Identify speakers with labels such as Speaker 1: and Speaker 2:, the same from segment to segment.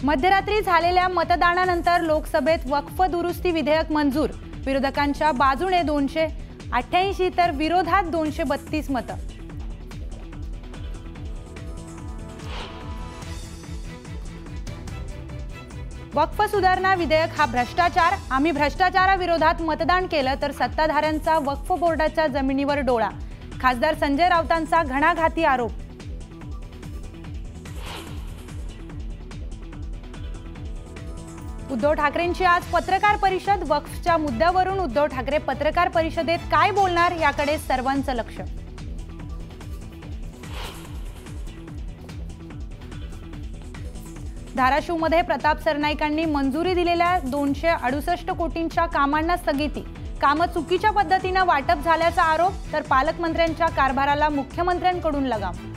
Speaker 1: मध्यरात्री झालेल्या मतदानानंतर लोकसभेत वक्फ दुरुस्ती विधेयक मंजूर। विरोधकांच्या बाजूने 288 तर विरोधात 232 मतं। वक्फ सुधारणा विधेयक हा भ्रष्टाचार, आम्ही भ्रष्टाचाराविरोधात मतदान केलं तर सत्ताधाऱ्यांचा वक्फ बोर्डाच्या जमिनीवर डोळा। खासदार संजय राऊतांचा घणाघाती आरोप। उद्धव ठाकरेंची आज पत्रकार परिषद। वक्फच्या मुद्द्यावरून उद्धव ठाकरे पत्रकार परिषदेत काय बोलणार याकडे सर्वांचं लक्ष। धाराशिवमध्ये प्रताप सरनाईकांनी मंजुरी दिलेल्या 268 कोटींच्या कामांना स्थगिती। कामं चुकीच्या पद्धतीने वाटप झाल्याचा आरोप, तर पालकमंत्र्यांच्या कारभाराला मुख्यमंत्र्यांकडून लगाम।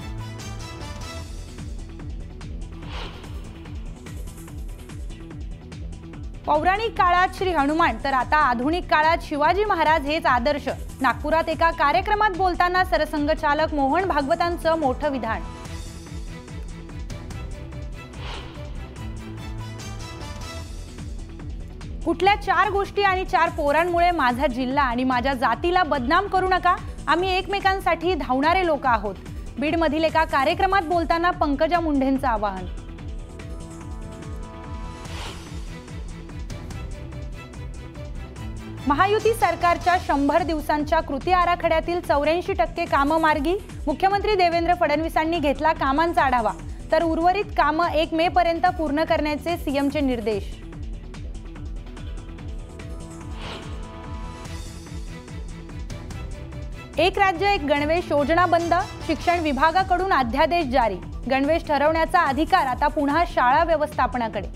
Speaker 1: पौराणिक काळात श्री हनुमान तर आता आधुनिक काळात शिवाजी महाराज हेच आदर्श। नागपुरात एका कार्यक्रमात बोलताना सरसंघचालक मोहन भागवतांचं मोठं विधान। कुठल्या 4 गोष्टी आणि 4 पोरांमुळे माझा जिल्हा आणि माझ्या जातीला बदनाम करू नका, आम्ही एकमेकांसाठी धावणारे लोक आहोत। बीडमधील एका कार्यक्रमात बोलताना पंकजा मुंडेंचं आवाहन। महायुती सरकारच्या 100 दिवसांच्या कृती आराखड्यातील 84% कामं मार्गी। मुख्यमंत्री देवेंद्र फडणवीसांनी घेतला कामांचा आढावा, तर उर्वरित कामं 1 मे पर्यंत पूर्ण करण्याचे सीएमचे निर्देश। एक राज्य एक गणवेश योजना बंद, शिक्षण विभागाकडून अध्यादेश जारी। गणवेश ठरवण्याचा अधिकार आता पुन्हा शाळा व्यवस्थापनाकडे।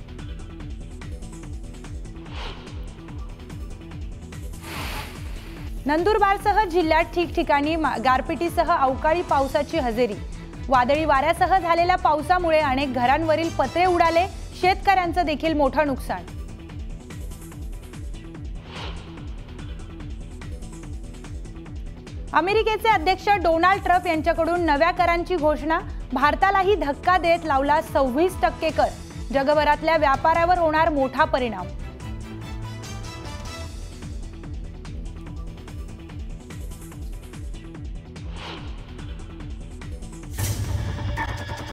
Speaker 1: नंदुरबारसह जिल्ह्यात ठिकठिकाणी गारपिटीसह अवकाळी पावसाची हजेरी। वादळी वाऱ्यासह झालेल्या पावसामुळे अनेक घरांवरील पत्रे उडाले, शेतकऱ्यांचं देखील मोठं नुकसान। अमेरिकेचे अध्यक्ष डोनाल्ड ट्रम्प यांच्याकडून नव्या करांची घोषणा। भारतालाही धक्का देत लावला 26% कर। जगभरातल्या व्यापारावर होणार मोठा परिणाम।